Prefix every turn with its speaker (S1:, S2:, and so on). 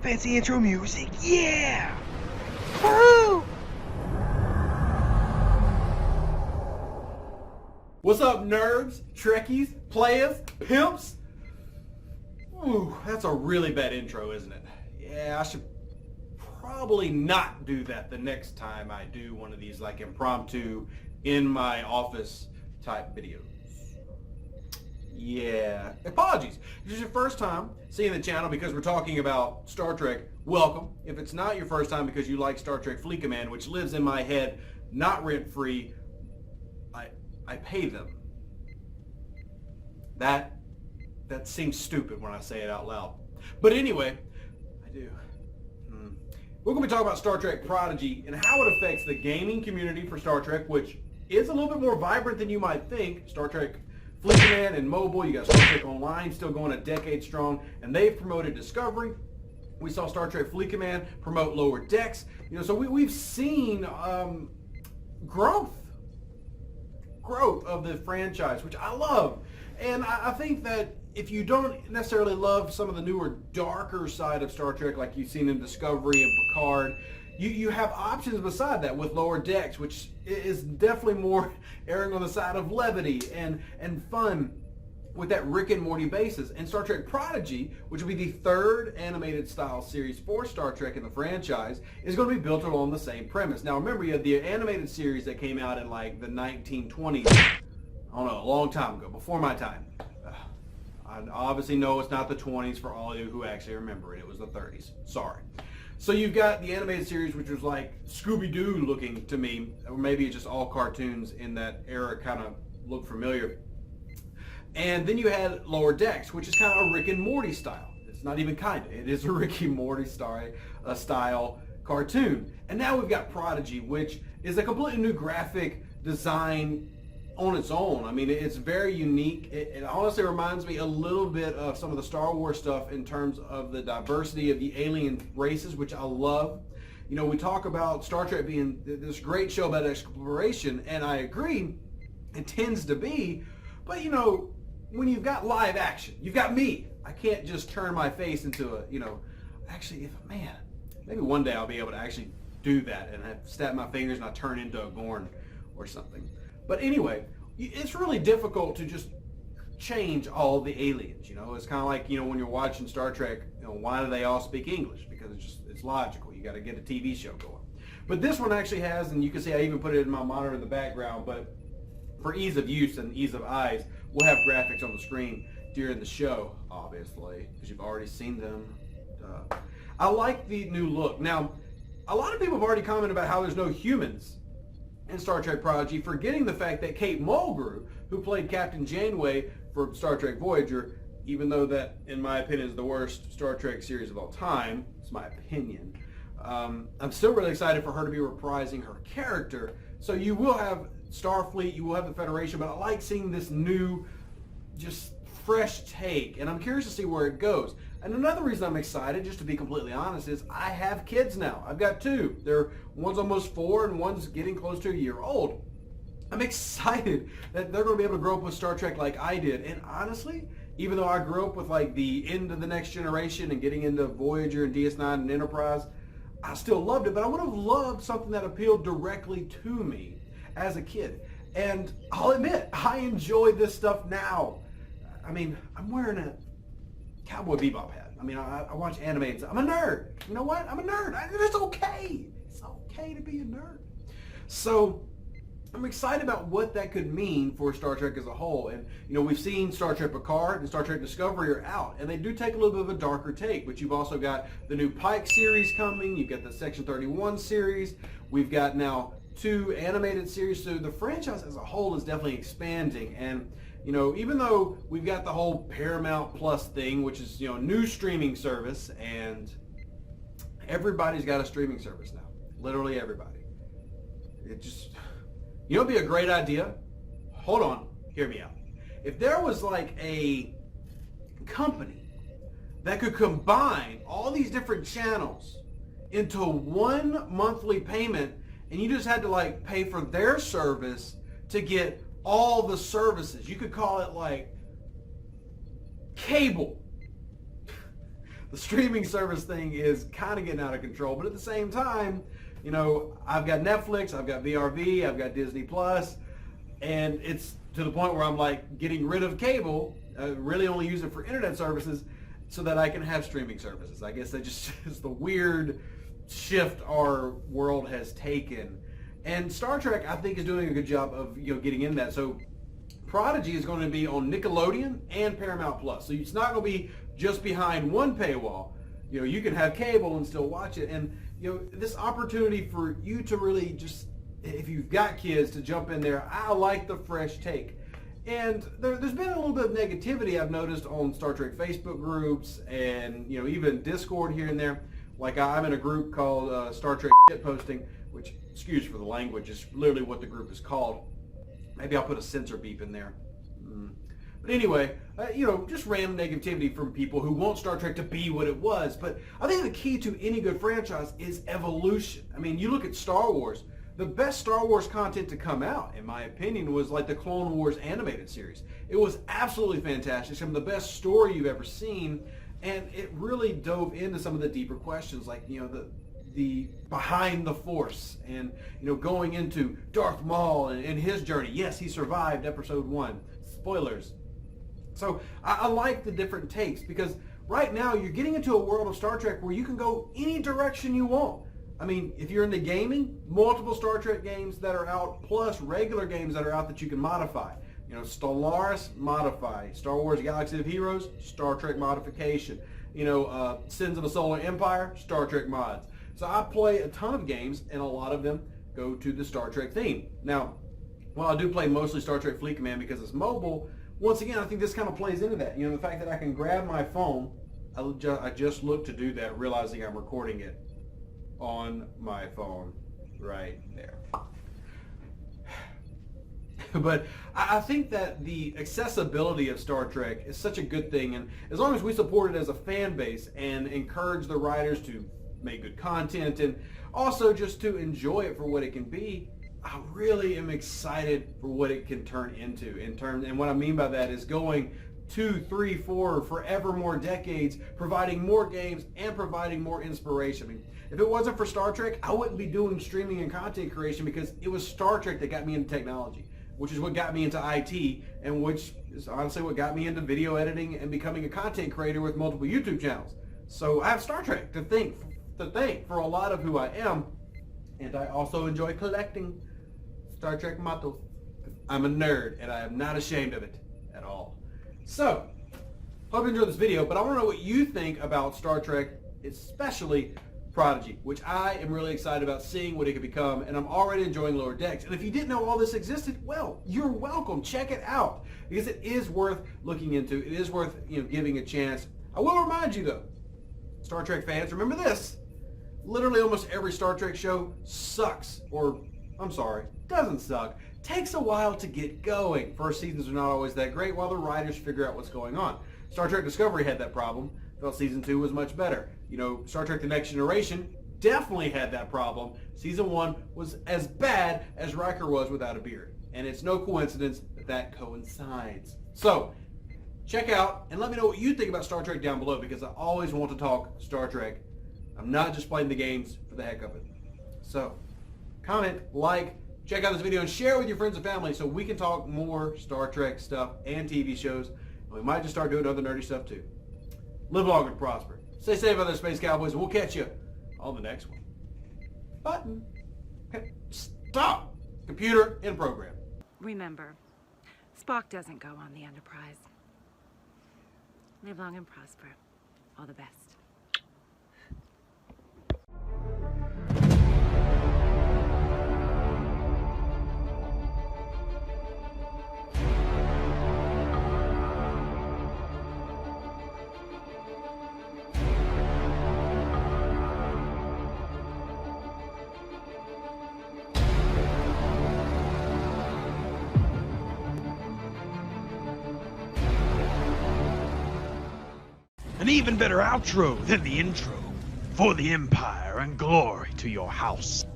S1: Fancy intro music, yeah! Woo!
S2: What's up, nerds, Trekkies, players, pimps? Ooh, that's a really bad intro, isn't it? Yeah, I should probably not do that the next time I do one of these like impromptu in my office type videos. Yeah, apologies. If this is your first time seeing the channel because we're talking about Star Trek, welcome. If it's not your first time because you like Star Trek Fleet Command, which lives in my head, not rent-free, I pay them. That seems stupid when I say it out loud. But anyway, I do. We're going to be talking about Star Trek Prodigy and how it affects the gaming community for Star Trek, which is a little bit more vibrant than you might think. Star Trek Fleet Command and mobile, you got Star Trek Online still going a decade strong, and they've promoted Discovery. We saw Star Trek Fleet Command promote Lower Decks. So we've seen growth of the franchise, which I love. And I think that if you don't necessarily love some of the newer, darker side of Star Trek, like you've seen in Discovery and Picard, you have options beside that with Lower Decks, which is definitely more erring on the side of levity and fun with that Rick and Morty basis. And Star Trek Prodigy, which will be the third animated style series for Star Trek in the franchise, is going to be built along the same premise. Now remember, you had the animated series that came out in like the 1920s, I don't know, a long time ago, before my time. I obviously know it's not the 20s for all of you who actually remember it. It was the 30s. Sorry. So you've got the animated series, which was like Scooby-Doo looking to me, or maybe it's just all cartoons in that era kind of look familiar. And then you had Lower Decks, which is kind of a Rick and Morty style. It's not even kind of. It is a Rick and Morty style cartoon. And now we've got Prodigy, which is a completely new graphic design on its own. I mean, it's very unique. It honestly reminds me a little bit of some of the Star Wars stuff in terms of the diversity of the alien races, which I love. We talk about Star Trek being this great show about exploration, and I agree, it tends to be, but when you've got live action, you've got me. I can't just turn my face into a, actually, maybe one day I'll be able to actually do that and snap my fingers and I turn into a Gorn or something. But anyway, it's really difficult to just change all the aliens. It's kind of like, when you're watching Star Trek, why do they all speak English? Because it's logical. You got to get a TV show going. But this one actually has, and you can see I even put it in my monitor in the background, but for ease of use and ease of eyes, we'll have graphics on the screen during the show, obviously, because you've already seen them. I like the new look. Now, a lot of people have already commented about how there's no humans in Star Trek Prodigy, forgetting the fact that Kate Mulgrew, who played Captain Janeway for Star Trek Voyager, even though that, in my opinion, is the worst Star Trek series of all time, it's my opinion, I'm still really excited for her to be reprising her character. So you will have Starfleet, you will have the Federation, but I like seeing this new, just fresh take, and I'm curious to see where it goes. And another reason I'm excited, just to be completely honest, is I have kids now. I've got two. One's almost 4 and one's getting close to a year old. I'm excited that they're going to be able to grow up with Star Trek like I did. And honestly, even though I grew up with like the end of the Next Generation and getting into Voyager and DS9 and Enterprise, I still loved it, but I would have loved something that appealed directly to me as a kid. And I'll admit, I enjoy this stuff now. I mean, I'm wearing a Cowboy Bebop hat. I mean, I watch anime and I'm a nerd. You know what? I'm a nerd. It's okay. It's okay to be a nerd. So I'm excited about what that could mean for Star Trek as a whole. And, we've seen Star Trek Picard and Star Trek Discovery are out, and they do take a little bit of a darker take, but you've also got the new Pike series coming. You've got the Section 31 series. We've got now 2 animated series. So the franchise as a whole is definitely expanding. And, even though we've got the whole Paramount Plus thing, which is, new streaming service, and everybody's got a streaming service now. Literally everybody. It just... it'd be a great idea. Hold on, hear me out. If there was like a company that could combine all these different channels into one monthly payment, and you just had to like pay for their service to get all the services. You could call it like cable. the streaming service thing is kind of getting out of control. But at the same time, you know, I've got Netflix, I've got VRV, I've got Disney Plus, and it's to the point where I'm like getting rid of cable, really only use it for internet services so that I can have streaming services. I guess that just is the weird shift our world has taken. And Star Trek, I think, is doing a good job of, you know, getting in that. So Prodigy is going to be on Nickelodeon and Paramount Plus. So it's not going to be just behind one paywall. You know, you can have cable and still watch it. And, you know, this opportunity for you to really just, if you've got kids, to jump in there, I like the fresh take. And there's been a little bit of negativity I've noticed on Star Trek Facebook groups and, you know, even Discord here and there. Like I'm in a group called Star Trek Shitposting, which, excuse for the language, is literally what the group is called. Maybe I'll put a censor beep in there. But anyway, you know, just random negativity from people who want Star Trek to be what it was. But I think the key to any good franchise is evolution. I mean, you look at Star Wars. The best Star Wars content to come out, in my opinion, was like the Clone Wars animated series. It was absolutely fantastic. Some of the best story you've ever seen. And it really dove into some of the deeper questions, like, you know, the behind the Force, and, you know, going into Darth Maul and his journey. Yes, he survived episode 1. Spoilers. So I like the different takes, because right now you're getting into a world of Star Trek where you can go any direction you want. I mean, if you're into gaming, multiple Star Trek games that are out, plus regular games that are out that you can modify. You know, Stellaris, modify. Star Wars Galaxy of Heroes, Star Trek modification. You know, Sins of the Solar Empire, Star Trek mods. So I play a ton of games, and a lot of them go to the Star Trek theme. Now, while I do play mostly Star Trek Fleet Command because it's mobile, once again, I think this kind of plays into that. You know, the fact that I can grab my phone, I just look to do that, realizing I'm recording it on my phone right there. But I think that the accessibility of Star Trek is such a good thing, and as long as we support it as a fan base and encourage the writers to make good content and also just to enjoy it for what it can be, I really am excited for what it can turn into. And what I mean by that is going 2, 3, 4, forever more decades, providing more games and providing more inspiration. I mean, if it wasn't for Star Trek, I wouldn't be doing streaming and content creation, because it was Star Trek that got me into technology, which is what got me into IT, and which is honestly what got me into video editing and becoming a content creator with multiple YouTube channels. So I have Star Trek to thank for a lot of who I am, and I also enjoy collecting Star Trek models. I'm a nerd, and I am not ashamed of it at all. So, hope you enjoyed this video, but I want to know what you think about Star Trek, especially Prodigy, which I am really excited about seeing what it could become, and I'm already enjoying Lower Decks. And if you didn't know all this existed, well, you're welcome. Check it out, because it is worth looking into. It is worth, you know, giving a chance. I will remind you, though, Star Trek fans, remember this. Literally almost every Star Trek show sucks, or, I'm sorry, doesn't suck. Takes a while to get going. First seasons are not always that great while the writers figure out what's going on. Star Trek Discovery had that problem. Felt season 2 was much better. You know, Star Trek The Next Generation definitely had that problem. Season 1 was as bad as Riker was without a beard. And it's no coincidence that that coincides. So, check out and let me know what you think about Star Trek down below, because I always want to talk Star Trek. I'm not just playing the games for the heck of it. So, comment, like, check out this video, and share it with your friends and family so we can talk more Star Trek stuff and TV shows. And we might just start doing other nerdy stuff too. Live long and prosper. Stay safe out there, Space Cowboys, and we'll catch you on the next one. Button. Okay. Stop. Computer in program.
S3: Remember, Spock doesn't go on the Enterprise. Live long and prosper. All the best.
S1: An even better outro than the intro. For the Empire and glory to your house.